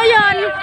yan?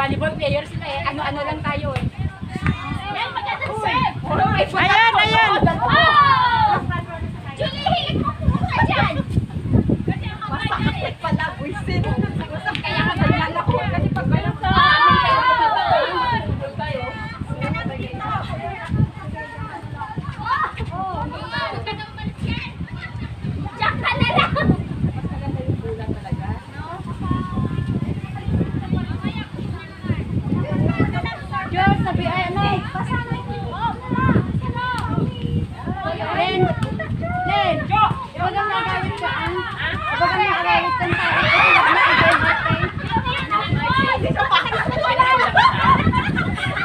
volleyball player sila eh. Ano-ano lang tayo eh. Yan, magandang serve! Ayan, ayan! Julie, hilig mo pumunta dyan! Masakit pala, buisin. Kaya ka ganyan ako. Kasi pag ganyan sa amin kayo, Diyan ka na lang! Mas maganda yung bulan talaga. Diyos, sabi ay ano? Len! Len! Huwag kang nagawit ka, ah. Huwag kang nagawit kang tao.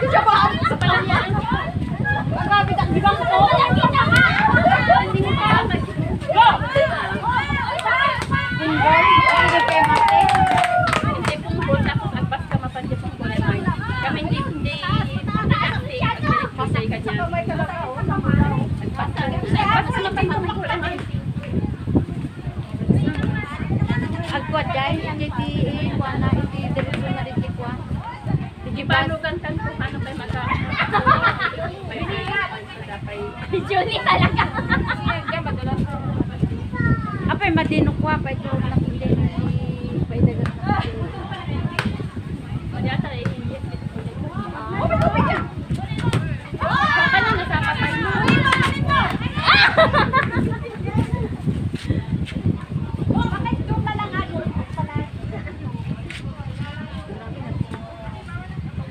Diyan ba? Sa palanyan. Magkabit ang bibang ko. Hindi mo pa. Go! Hindi pong bol tapos agpas ka mapandi pong bol. Kami hindi kasi ka dyan. Agpas sa mapandi pong bol. Agwad dahil hindi kuha na, hindi diretso na rin kuha. Hindi paano gantan ko, paano kayo Julie talaga. Apay madinok kuha pa ito na hindi paidagat.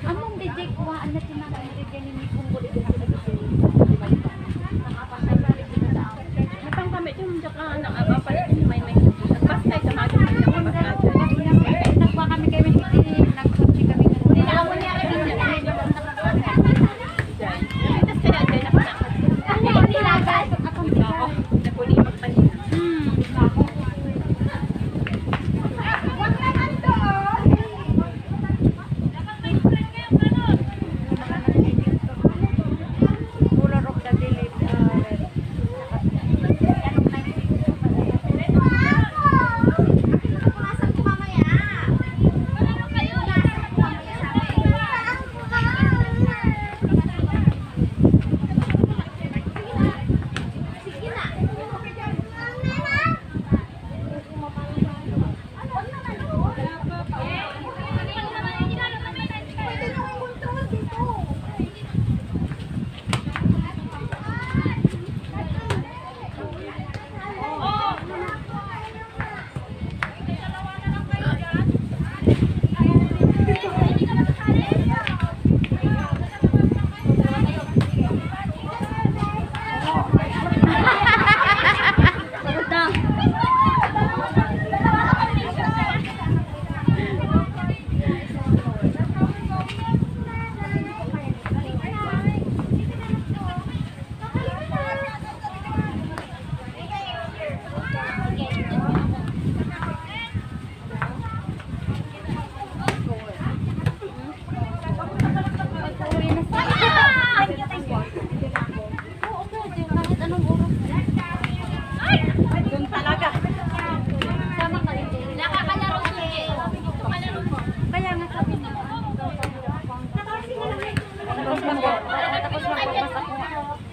Among DJ kuha na tinatawag DJ ni Kumbol ito na nagkuha kami kay nagkutsi kami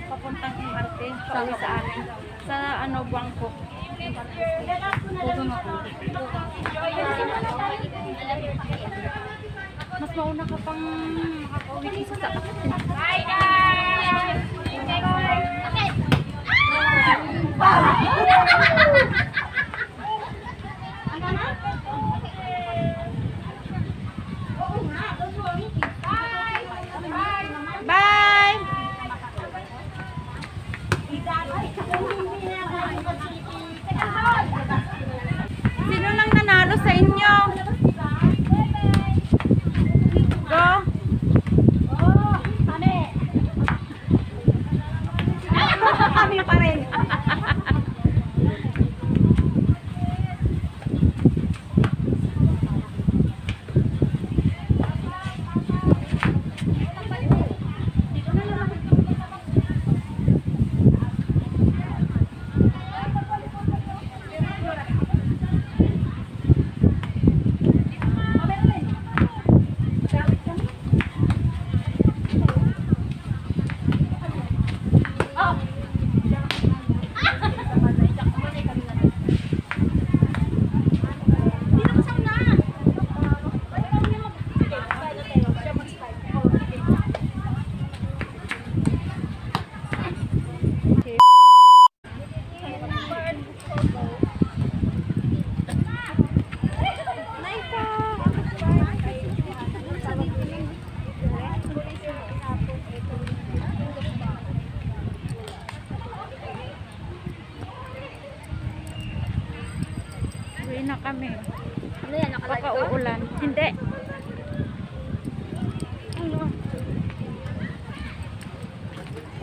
papuntang MRT sa amin sa ano Bangkok. Mas mauna ka pang makakauwi isa sa Hi guys! Bye! Sino lang nanalo sa inyo? Go! Kami pa rin. Sabi kami. Ano yan, nakalive Baka ka? uulan. Hindi. Ano?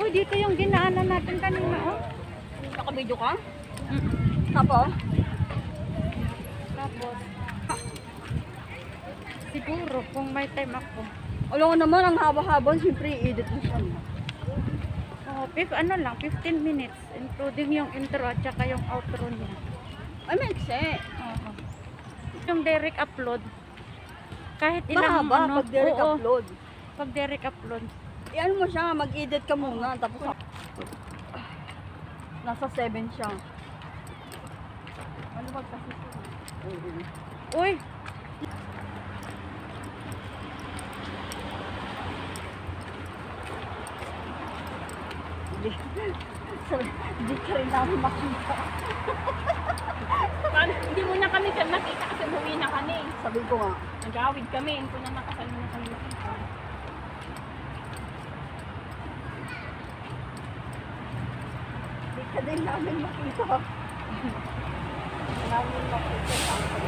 Uy, dito yung ginaanan natin kanina, oh. Nakabidyo ka? Mm. Tapos? Tapos, siguro kung may time ako. Alam ko naman, ang haba-haba, siyempre i-edit mo siya. Oh, ano lang, 15 minutes. Including yung intro at saka yung outro niya. Ay, may ekse. Oo. Yung direct upload. Kahit ilang Mahaba ano. pag direct oo, upload. Pag direct upload. Iyan mo siya, mag-edit ka muna, tapos nasa 7 siya. Ano ba kasi? Uy! Hindi ka rin namin makita. Hindi mo na kami nakita kasi umuwi na kami. Sabi ko nga, Nag-awid kami. Hindi ko na nakasali na kami nakita. hindi ka din namin makita. Namin makita sa akin.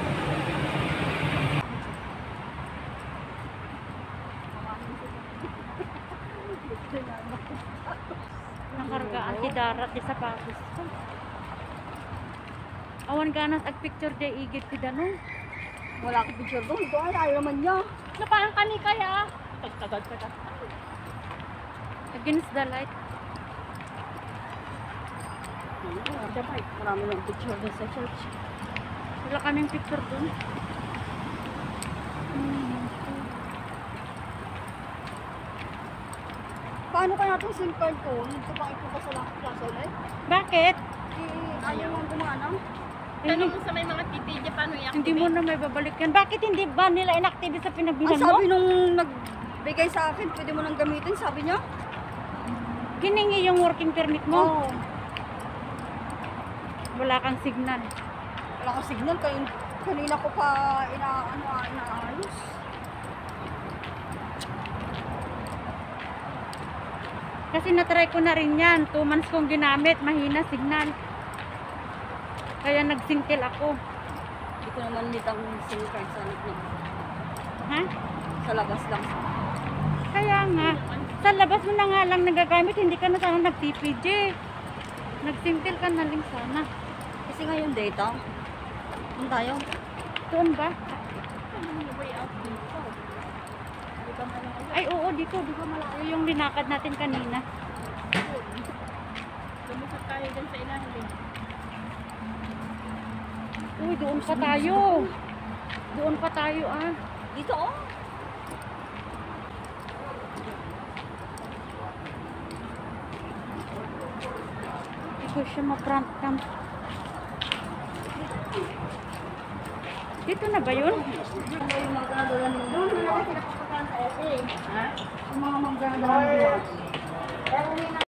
Nakarga ang tidarat di sapatos ko. Awan ganas ag picture day igit ti danong. Wala ka picture doon. Ito ay ayaw naman niya. Na parang kani kaya. Tagtagad ka ka. Against the light. Marami ng picture doon sa church. Wala kaming picture dun. Paano kaya itong SIM card ko? Gusto pang ipunta sa class ulit? Bakit? Ayaw mo gumana. Tanong mo sa may mga titidya paano i-activate. Hindi mo na may babalik yan. Bakit hindi ba nila inactive sa Ang pinabihan mo? sabi nung nagbigay sa akin, pwede mo nang gamitin, sabi niya. Giningi yung working permit mo. Oo. Wala kang signal. Wala kang signal, kanina ko pa inaayos. Kasi natry ko na rin yan. 2 months kong ginamit. Mahina signal. Kaya nagsingkil ako. Hindi ko naman nitang SIM card sa anak niya. Ha? Sa labas lang. Kaya nga. Sa labas mo na nga lang nagagamit. Hindi ka na sana nag-TPG. Nagsingkil ka na lang sana. Kasi nga yung data. Ano tayo? Doon ba? Ano yung way out dito? Hindi ba malayo? Ay oo, dito. Di ba malayo yung linakad natin kanina. Lumusot tayo dyan sa ilalim. Uy, doon pa tayo. Doon pa tayo ah. Dito oh. Hindi ko siya ma-front cam. Dito na ba yun? Ano yung mga ganadala nila? Doon na natin pinakapakan sa SA. Ha? Yung mga magdadala nila. Pero may